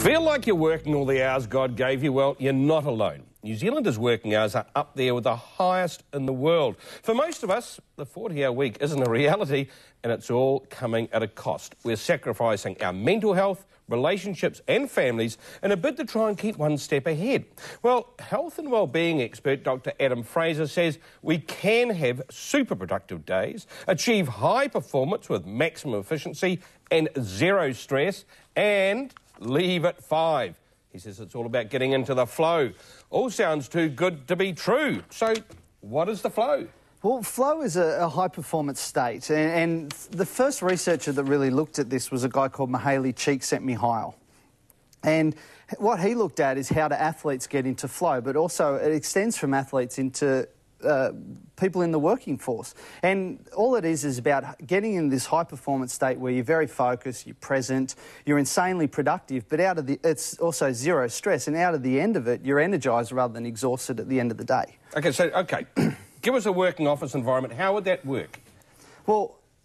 Feel like you're working all the hours God gave you? Well, you're not alone. New Zealanders' working hours are up there with the highest in the world. For most of us, the 40-hour week isn't a reality, and it's all coming at a cost. We're sacrificing our mental health, relationships and families in a bid to try and keep one step ahead. Well, health and wellbeing expert Dr. Adam Fraser says we can have super productive days, achieve high performance with maximum efficiency and zero stress, and leave at 5. He says it's all about getting into the flow. All sounds too good to be true. So what is the flow? Well, flow is a high-performance state, and the first researcher that really looked at this was a guy called 𝗟𝗜𝗡𝗥. And what he looked at is how do athletes get into flow, but also it extends from athletes into people in the working force. And all it is about getting in this high-performance state where you're very focused, you're present, you're insanely productive, but it's also zero stress, and out of the end of it, you're energised rather than exhausted at the end of the day. OK, give us a working office environment. How would that work?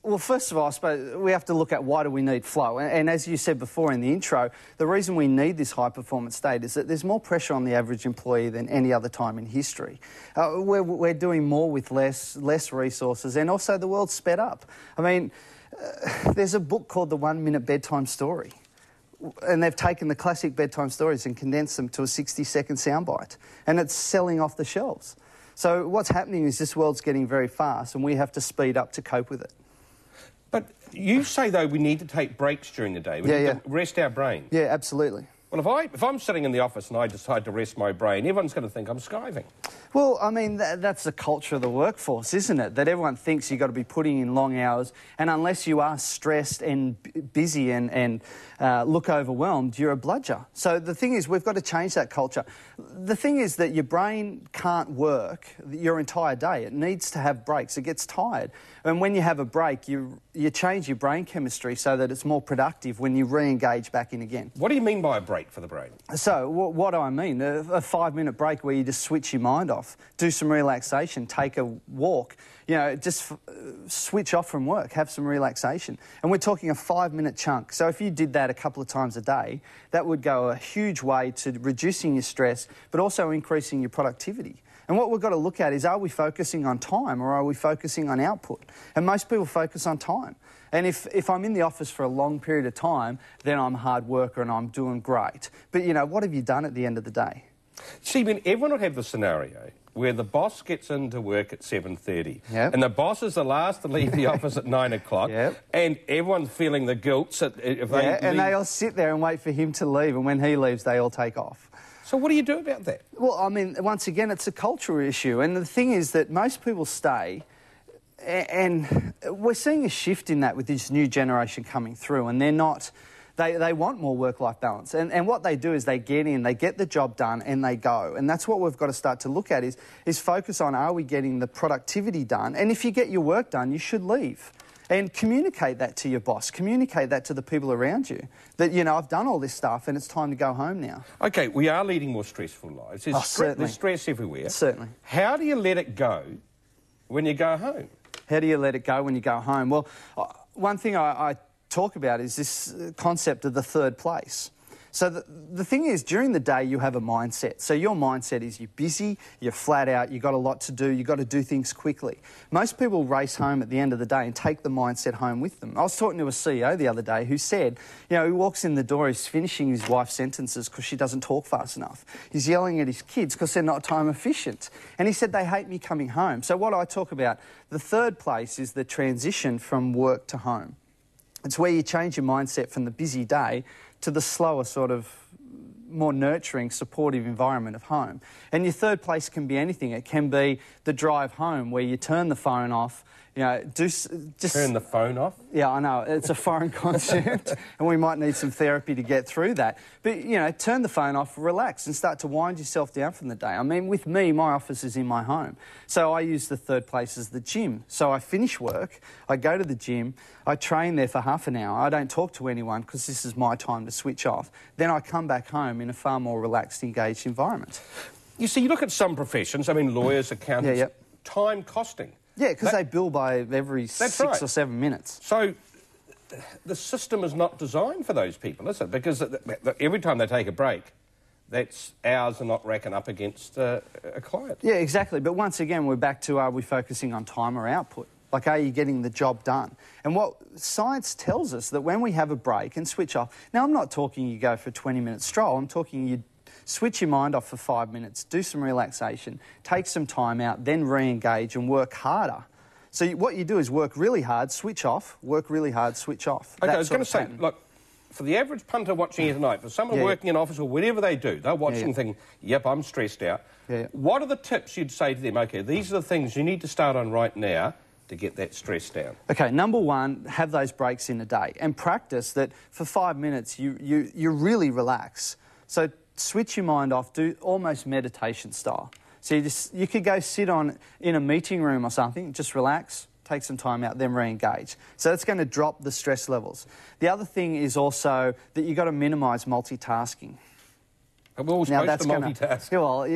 Well, first of all, I suppose we have to look at why do we need flow. And as you said before in the intro, the reason we need this high-performance state is that there's more pressure on the average employee than any other time in history. We're doing more with less resources, and also the world's sped up. I mean, there's a book called The 1 Minute Bedtime Story, and they've taken the classic bedtime stories and condensed them to a 60-second soundbite, and it's selling off the shelves. So what's happening is this world's getting very fast, and we have to speed up to cope with it. But you say, though, we need to take breaks during the day. We need to rest our brain. Yeah, absolutely. Well, if I'm sitting in the office and I decide to rest my brain, everyone's going to think I'm skiving. Well, I mean, that's the culture of the workforce, isn't it? That everyone thinks you've got to be putting in long hours, and unless you are stressed and busy and look overwhelmed, you're a bludger. So the thing is, we've got to change that culture. The thing is that your brain can't work your entire day. It needs to have breaks. It gets tired. And when you have a break, you change your brain chemistry so that it's more productive when you re-engage back in again. What do you mean by a break for the brain? So, what do I mean? A 5-minute break where you just switch your mind off, do some relaxation, take a walk, you know, just switch off from work, have some relaxation. And we're talking a 5-minute chunk. So if you did that a couple of times a day, that would go a huge way to reducing your stress, but also increasing your productivity. And what we've got to look at is, are we focusing on time or are we focusing on output? And most people focus on time. And if I'm in the office for a long period of time, then I'm a hard worker and I'm doing great. But, you know, what have you done at the end of the day? See, I mean, everyone would have the scenario where the boss gets into work at 7:30 and the boss is the last to leave the office at 9 o'clock and everyone's feeling the guilt. So if they leave... and they all sit there and wait for him to leave, and when he leaves, they all take off. So what do you do about that? Well, I mean, once again, it's a cultural issue, and the thing is that most people stay, and we're seeing a shift in that with this new generation coming through, and they're not... They want more work-life balance. And what they do is they get in, they get the job done, and they go. And that's what we've got to start to look at is focus on, are we getting the productivity done? And if you get your work done, you should leave. And communicate that to your boss. Communicate that to the people around you. That, you know, I've done all this stuff and it's time to go home now. OK, we are leading more stressful lives. There's stress everywhere. Certainly. How do you let it go when you go home? How do you let it go when you go home? Well, one thing I talk about is this concept of the third place. So the thing is, during the day you have a mindset. So your mindset is you're busy, you're flat out, you've got a lot to do, you've got to do things quickly. Most people race home at the end of the day and take the mindset home with them. I was talking to a CEO the other day who said, you know, he walks in the door, he's finishing his wife's sentences because she doesn't talk fast enough. He's yelling at his kids because they're not time efficient. And he said, they hate me coming home. So what I talk about, the third place is the transition from work to home. It's where you change your mindset from the busy day to the slower, sort of more nurturing, supportive environment of home. And your third place can be anything. It can be the drive home where you turn the phone off, you know, just... Turn the phone off? Yeah, I know. It's a foreign concept and we might need some therapy to get through that. But, you know, turn the phone off, relax and start to wind yourself down from the day. I mean, with me, my office is in my home. So I use the third place as the gym. So I finish work, I go to the gym, I train there for half an hour. I don't talk to anyone because this is my time to switch off. Then I come back home in a far more relaxed, engaged environment. You see, you look at some professions, I mean, lawyers, accountants, time costing. Yeah, because they bill by every 6 or 7 minutes. So the system is not designed for those people, is it? Because every time they take a break, that's hours are not racking up against a client. Yeah, exactly. But once again, we're back to, are we focusing on time or output? Like, are you getting the job done? And what science tells us that when we have a break and switch off... Now, I'm not talking you go for a 20-minute stroll. I'm talking you switch your mind off for 5 minutes, do some relaxation, take some time out, then re-engage and work harder. So what you do is work really hard, switch off, work really hard, switch off. OK, I was going to say, look, for the average punter watching here tonight, for someone working in office or whatever they do, they're watching and thinking, yep, I'm stressed out. What are the tips you'd say to them? OK, these are the things you need to start on right now to get that stress down. OK, number one, have those breaks in a day and practice that for 5 minutes you really relax. So switch your mind off, do almost meditation style. So you could go sit in a meeting room or something, just relax, take some time out, then re-engage. So that's going to drop the stress levels. The other thing is also that you've got to minimise multitasking. We're all supposed to multitask. Well,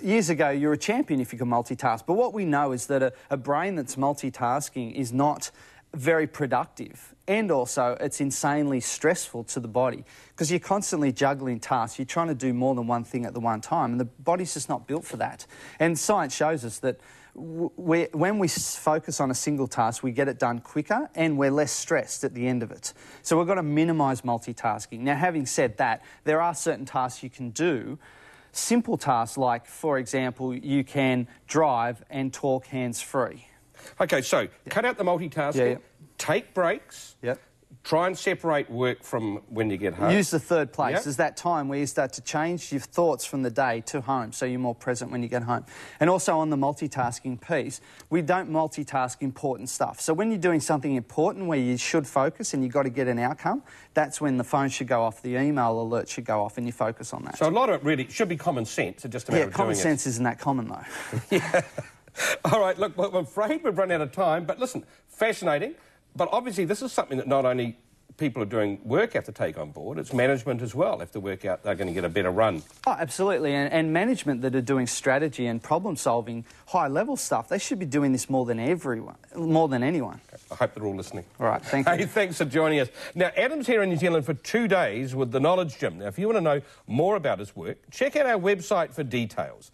years ago, you were a champion if you could multitask. But what we know is that a brain that's multitasking is not very productive. And also, it's insanely stressful to the body because you're constantly juggling tasks. You're trying to do more than one thing at the one time, and the body's just not built for that. And science shows us that when we focus on a single task, we get it done quicker and we're less stressed at the end of it. So we've got to minimise multitasking. Now, having said that, there are certain tasks you can do. Simple tasks like, for example, you can drive and talk hands-free. OK, so cut out the multitasking, take breaks, try and separate work from when you get home. Use the third place as that time where you start to change your thoughts from the day to home, so you're more present when you get home. And also on the multitasking piece, we don't multitask important stuff. So when you're doing something important where you should focus and you've got to get an outcome, that's when the phone should go off, the email alert should go off, and you focus on that. So a lot of it really should be common sense. It's just a matter of doing it. Common sense isn't that common, though. All right, look, I'm afraid we've run out of time, but listen, fascinating. But obviously this is something that not only people are doing work have to take on board, it's management as well have to work out they're going to get a better run. Oh, absolutely, and management that are doing strategy and problem-solving, high-level stuff, they should be doing this more than anyone. Okay, I hope they're all listening. All right, thank you. Hey, thanks for joining us. Now, Adam's here in New Zealand for 2 days with the Knowledge Gym. Now, if you want to know more about his work, check out our website for details.